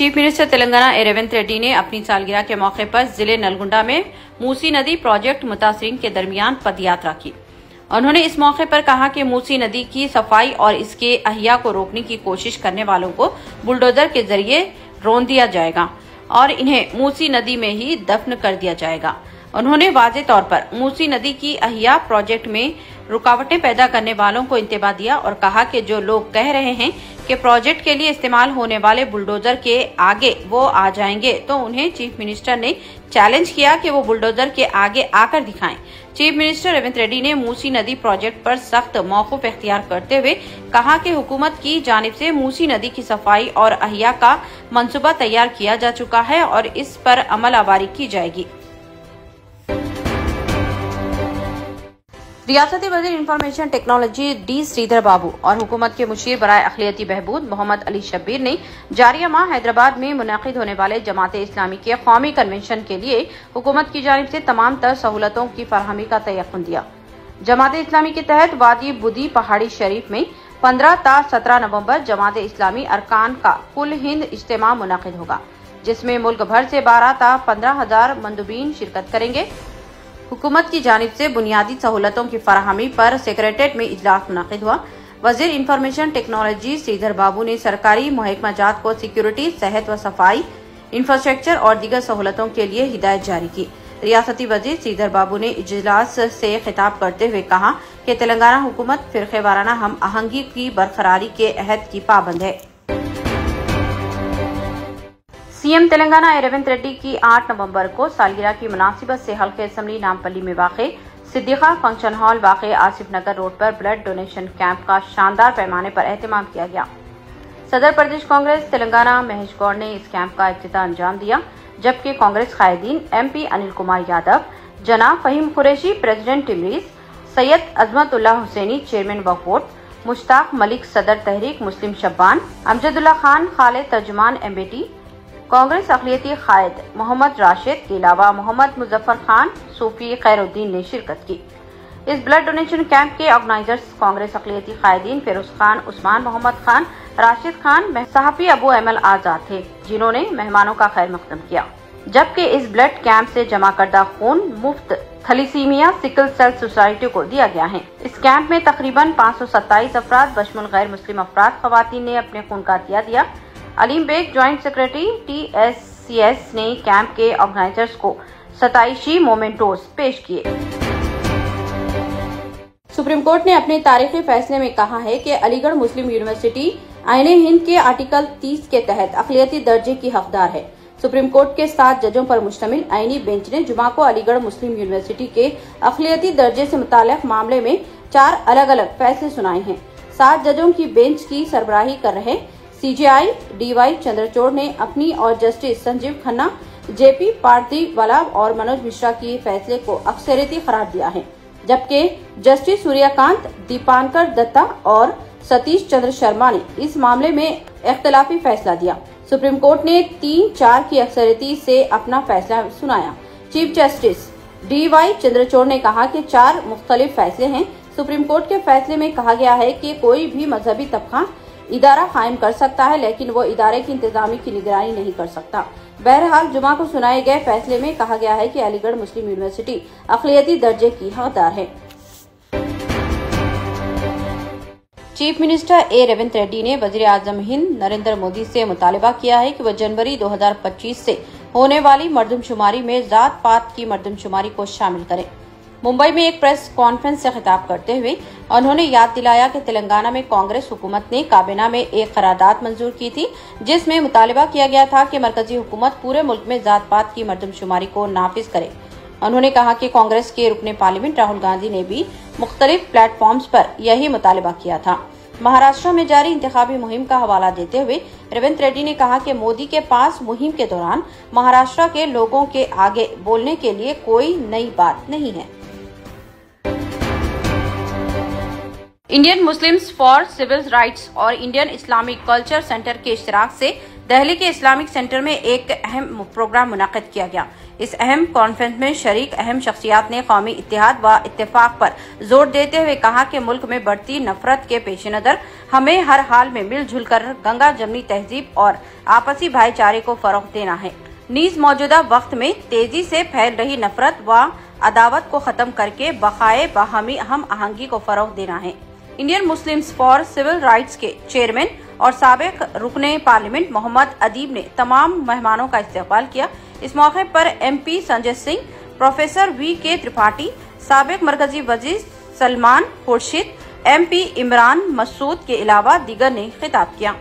Chief minister Telangana Revanth Reddy ने अपनी सालगिरह के मौके पर जिले नलगुंडा में मूसी नदी प्रोजेक्ट मुतासरीन के दरमियान पदयात्रा की। उन्होंने इस मौके पर कहा कि मूसी नदी की सफाई और इसके अहिया को रोकने की कोशिश करने वालों को बुलडोजर के जरिए रौंद दिया जाएगा और इन्हें मूसी नदी में ही दफन कर दिया जाएगा। उन्होंने वाज़ेह तौर पर मूसी नदी की अहिया प्रोजेक्ट में रुकावटें पैदा करने वालों को इंतबाह दिया और कहा कि जो लोग कह रहे हैं कि प्रोजेक्ट के लिए इस्तेमाल होने वाले बुलडोजर के आगे वो आ जाएंगे, तो उन्हें चीफ मिनिस्टर ने चैलेंज किया कि वो बुलडोजर के आगे आकर दिखाएं। चीफ मिनिस्टर रेवंत रेड्डी ने मूसी नदी प्रोजेक्ट पर सख्त मौक़िफ़ इख्तियार करते हुए कहा कि हुकूमत की जानिब से मूसी नदी की सफाई और अहिया का मंसूबा तैयार किया जा चुका है और इस पर अमल आवारी की जाएगी। रियासती वज़ीर इंफॉर्मेशन टेक्नोलॉजी डी श्रीधर बाबू और हुकूमत के मुशीर बराए अक़लियती बहबूद मोहम्मद अली शब्बीर ने जारिया माह हैदराबाद में मुनक़िद होने वाले जमात इस्लामी के कौमी कन्वेंशन के लिए हुकूमत की जानिब से तमाम तर सहूलतों की फराहमी का तयक़्क़ुन दिया। जमात इस्लामी के तहत वादी बुदी पहाड़ी शरीफ में 15 ता 17 नवंबर जमात इस्लामी अरकान का कुल हिंद इज्तिमा मुनक़िद होगा, जिसमें मुल्क भर से 12 ता 15,000 मंदुबीन शिरकत करेंगे। हुकूमत की जानिब से बुनियादी सहूलतों की फराहमी पर सेक्रेटेरिएट में इजलास मुनक़िद हुआ। वज़ीर इंफॉर्मेशन टेक्नोलॉजी श्रीधर बाबू ने सरकारी महकमाजात को सिक्योरिटी, सेहत व सफाई, इंफ्रास्ट्रक्चर और दीगर सहूलतों के लिए हिदायत जारी की। रियासती वज़ीर श्रीधर बाबू ने इजलास से खिताब करते हुए कहा कि तेलंगाना हुकूमत फ़िरक़े वाराना हम आहंगी की बरकरारी के अहद की पाबंद है। सीएम तेलंगाना रेवंत रेड्डी की 8 नवंबर को सालगिरह की मुनासिबत से हल्के असम्बली नामपल्ली में वाक़े सिद्दीक़ा फंक्शन हॉल वाक़े आसिफ नगर रोड पर ब्लड डोनेशन कैंप का शानदार पैमाने पर एहतमाम किया गया। सदर प्रदेश कांग्रेस तेलंगाना महेश गौड़ ने इस कैंप का इफ्तिताह अंजाम दिया, जबकि कांग्रेस कायदीन MP अनिल कुमार यादव, जनाब Fahim Qureshi president TMREIS, Syed Azmatullah Hussaini chairman Waqf board, Mushtaq Malik सदर तहरीक मुस्लिम शब्बान, अमजदुल्ला खान खालिद तर्जुमान MBT, कांग्रेस अक़लियती कायद मोहम्मद राशिद के अलावा मोहम्मद मुजफ्फर खान, सूफी खैरुद्दीन ने शिरकत की। इस ब्लड डोनेशन कैंप के ऑर्गेनाइजर्स कांग्रेस अक़लियती कायदीन फिरोज खान, उस्मान मोहम्मद खान, राशिद खान, सहाफ़ी अबू अमल आजाद थे, जिन्होंने मेहमानों का खैर मकदम किया। जबकि इस ब्लड कैंप से जमा करदा खून मुफ्त थैलेसीमिया सिकल सेल सोसाइटी को दिया गया है। इस कैंप में तकरीबन 527 अफराद बशमुल गैर मुस्लिम अफराद ख़वातीन ने अपने खून का अतिया दिया। Aleem Baig joint secretary TSCS ने कैंप के ऑर्गेनाइजर्स को 27 मोमेंटोस पेश किए। सुप्रीम कोर्ट ने अपने तारीखी फैसले में कहा है कि अलीगढ़ मुस्लिम यूनिवर्सिटी आईने हिंद के आर्टिकल 30 के तहत अक़लियती दर्जे की हकदार है। सुप्रीम कोर्ट के 7 जजों पर मुश्तमिल आईनी बेंच ने जुमा को अलीगढ़ मुस्लिम यूनिवर्सिटी के अक़लियती दर्जे से मुताल्लिक़ मामले में 4 अलग अलग फैसले सुनाए हैं। 7 जजों की बेंच की सरबराही कर रहे CJI DY चंद्रचूड़ ने अपनी और जस्टिस संजीव खन्ना, JP पार्थिवाला और मनोज मिश्रा की फैसले को अक्सरियती करार दिया है, जबकि जस्टिस सूर्यकांत, दीपांकर दत्ता और सतीश चंद्र शर्मा ने इस मामले में इख्तिलाफी फैसला दिया। सुप्रीम कोर्ट ने 3-4 की अक्सरियती से अपना फैसला सुनाया। चीफ जस्टिस DY चंद्रचूड़ ने कहा कि 4 मुख्तलिफ फैसले हैं। सुप्रीम कोर्ट के फैसले में कहा गया है कि कोई भी मजहबी तबका इदारा कायम कर सकता है, लेकिन वो इदारे की इंतजामी की निगरानी नहीं कर सकता। बहरहाल जुमा को सुनाए गए फैसले में कहा गया है कि अलीगढ़ मुस्लिम यूनिवर्सिटी अक़लियती दर्जे की हकदार है। चीफ मिनिस्टर रेवंत रेड्डी ने वज़ीर आज़म हिंद नरेंद्र मोदी से मुतालबा किया है कि वह जनवरी 2025 से होने वाली मर्दमशुमारी में जात पात की मर्दमशुमारी को शामिल करें। मुंबई में एक प्रेस कॉन्फ्रेंस से खिताब करते हुए उन्होंने याद दिलाया कि तेलंगाना में कांग्रेस हुकूमत ने काबीना में एक करारदाद मंजूर की थी, जिसमें मुतालबा किया गया था कि मरकजी हुकूमत पूरे मुल्क में जात पात की मर्दमशुमारी को नाफिज करे। उन्होंने कहा कि कांग्रेस के रुकने पार्लियामेंट राहुल गांधी ने भी मुख्तलिफ प्लेटफॉर्म्स पर यही मुतालबा किया था। महाराष्ट्र में जारी इंतखाबी मुहिम का हवाला देते हुए रेवंत रेड्डी ने कहा कि मोदी के पास मुहिम के दौरान महाराष्ट्र के लोगों के आगे बोलने के लिए कोई नई बात नहीं है। Indian Muslims for civil rights और इंडियन इस्लामिक कल्चर सेंटर के इश्तिराक से दिल्ली के इस्लामिक सेंटर में एक अहम प्रोग्राम मुनाकिद किया गया। اس اہم کانفرنس میں شریک اہم شخصیات نے قومی اتحاد و اتفاق پر زور دیتے ہوئے کہا کہ ملک میں بڑھتی نفرت کے پیش نظر ہمیں ہر حال میں مل جل کر گنگا جمنی تہذیب اور آپسی بھائی چارے کو فروغ دینا ہے، نیز موجودہ وقت میں تیزی سے پھیل رہی نفرت و عداوت کو ختم کر کے بقائے باہمی ہم آہنگی کو فروغ دینا ہے۔ Indian Muslims for civil rights کے چیئرمین اور سابق رکن پارلیمنٹ محمد ادیب نے تمام مہمانوں کا استقبال کیا۔ اس موقع پر M P Sanjay Singh, professor V K Tripathi, سابق مرکزی وزیر سلمان خورشید، ایم پی عمران مسعود کے علاوہ دیگر نے خطاب کیا۔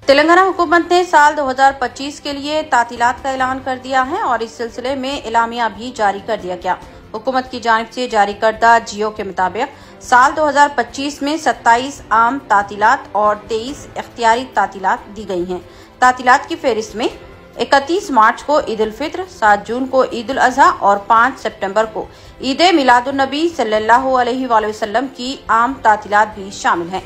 تلنگانہ حکومت نے سال 2025 کے لیے تعطیلات کا اعلان کر دیا ہے اور اس سلسلے میں اعلامیہ بھی جاری کر دیا گیا۔ حکومت کی جانب سے جاری کردہ جیو کے مطابق سال 2025 میں 27 عام تعطیلات اور 23 اختیاری تعطیلات دی گئی ہیں۔ تعطیلات کی فہرست میں 31 مارچ کو عید الفطر، 7 جون کو عید الاضحیٰ اور 5 سپٹمبر کو عید میلاد النبی صلی اللہ علیہ وآلہ وسلم کی عام تعطیلات بھی شامل ہیں۔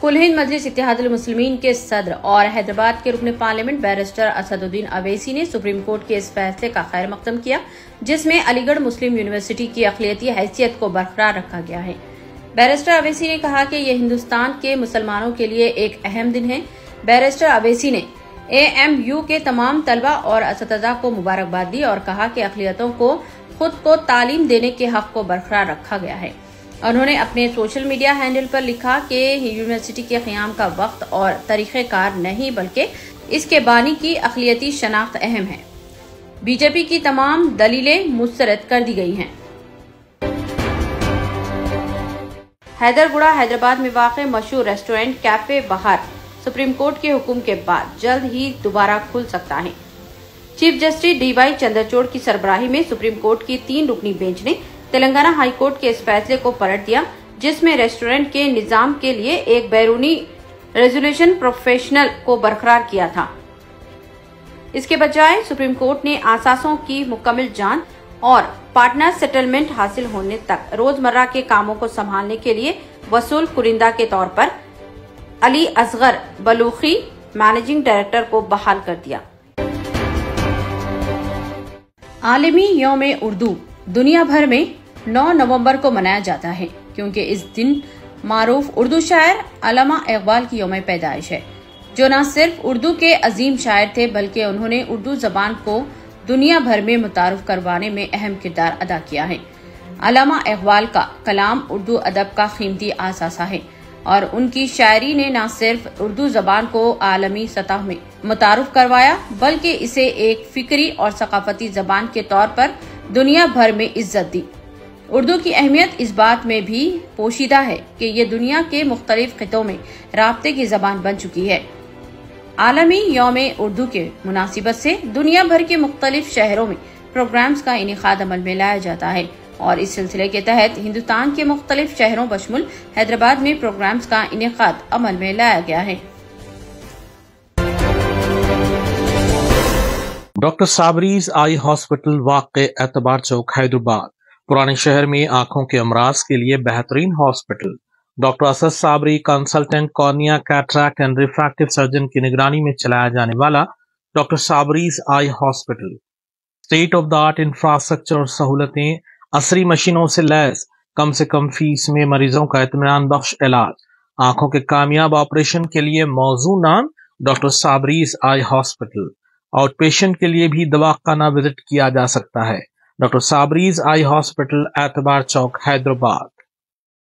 کل ہند مجلس اتحاد المسلمین کے صدر اور حیدرآباد کے رکن پارلیمنٹ بیرسٹر اسد الدین اویسی نے سپریم کورٹ کے اس فیصلے کا خیر مقدم کیا جس میں علی گڑھ مسلم یونیورسٹی کی اقلیتی حیثیت کو برقرار رکھا گیا ہے۔ بیرسٹر اویسی نے کہا کہ یہ ہندوستان کے مسلمانوں کے لیے ایک اہم دن ہے۔ بیرسٹر اویسی نے AMU کے تمام طلبہ اور اساتذہ کو مبارکباد دی اور کہا کہ اقلیتوں کو خود کو تعلیم دینے کے حق کو برقرار رکھا گیا ہے۔ انہوں نے اپنے سوشل میڈیا ہینڈل پر لکھا کہ یونیورسٹی کے قیام کا وقت اور طریقہ کار نہیں بلکہ اس کے بانی کی اقلیتی شناخت اہم ہے۔ بی جے پی کی تمام دلیلیں مسترد کر دی گئی ہیں۔ حیدرگوڑہ حیدرآباد میں واقع مشہور ریسٹورینٹ کیفے بہار سپریم کورٹ کے حکم کے بعد جلد ہی دوبارہ کھل سکتا ہے۔ چیف جسٹس DY چندرچوڑ کی سربراہی میں سپریم کورٹ کی 3 رکنی بینچ نے تلنگانہ ہائی کورٹ کے اس فیصلے کو پلٹ دیا جس میں ریسٹورینٹ کے نظام کے لیے ایک بیرونی ریزولیوشن پروفیشنل کو برقرار کیا تھا۔ اس کے بجائے سپریم کورٹ نے اثاثوں کی مکمل جانچ اور پارٹنر سیٹلمنٹ حاصل ہونے تک روزمرہ کے کاموں کو سنبھالنے کے لیے وصول کنندہ کے طور پر علی اصغر بلوخی مینیجنگ ڈائریکٹر کو بحال کر دیا۔ عالمی یوم اردو دنیا بھر میں 9 نومبر کو منایا جاتا ہے کیونکہ اس دن معروف اردو شاعر علامہ اقبال کی یوم پیدائش ہے، جو نہ صرف اردو کے عظیم شاعر تھے بلکہ انہوں نے اردو زبان کو دنیا بھر میں متعارف کروانے میں اہم کردار ادا کیا ہے۔ علامہ اقبال کا کلام اردو ادب کا قیمتی اثاثہ ہے اور ان کی شاعری نے نہ صرف اردو زبان کو عالمی سطح میں متعارف کروایا بلکہ اسے ایک فکری اور ثقافتی زبان کے طور پر دنیا بھر میں عزت دی۔ اردو کی اہمیت اس بات میں بھی پوشیدہ ہے کہ یہ دنیا کے مختلف خطوں میں رابطے کی زبان بن چکی ہے۔ عالمی یوم اردو کے مناسبت سے دنیا بھر کے مختلف شہروں میں پروگرامز کا انعقاد عمل میں لایا جاتا ہے اور اس سلسلے کے تحت ہندوستان کے مختلف شہروں بشمول حیدرآباد میں پروگرامز کا انعقاد عمل میں لایا گیا ہے۔ ڈاکٹر صابریز آئی ہاسپٹل واقع اعتبار چوک حیدرآباد پرانے شہر میں آنکھوں کے امراض کے لیے بہترین hospital. Doctor Asad Sabri consultant cornea cataract and refractive surgeon کی نگرانی میں چلایا جانے والا doctor Sabri's eye hospital state of the art infrastructure اور سہولتیں، عصری مشینوں سے لیس، کم سے کم فیس میں مریضوں کا اطمینان بخش علاج، آنکھوں کے کامیاب آپریشن کے لیے موزوں نام doctor Sabri's eye hospital. Out patient کے لیے بھی دواخانہ وزٹ کیا جا سکتا ہے۔ ڈاکٹر صابریز آئی ہاسپٹل اعتبار چوک حیدرآباد۔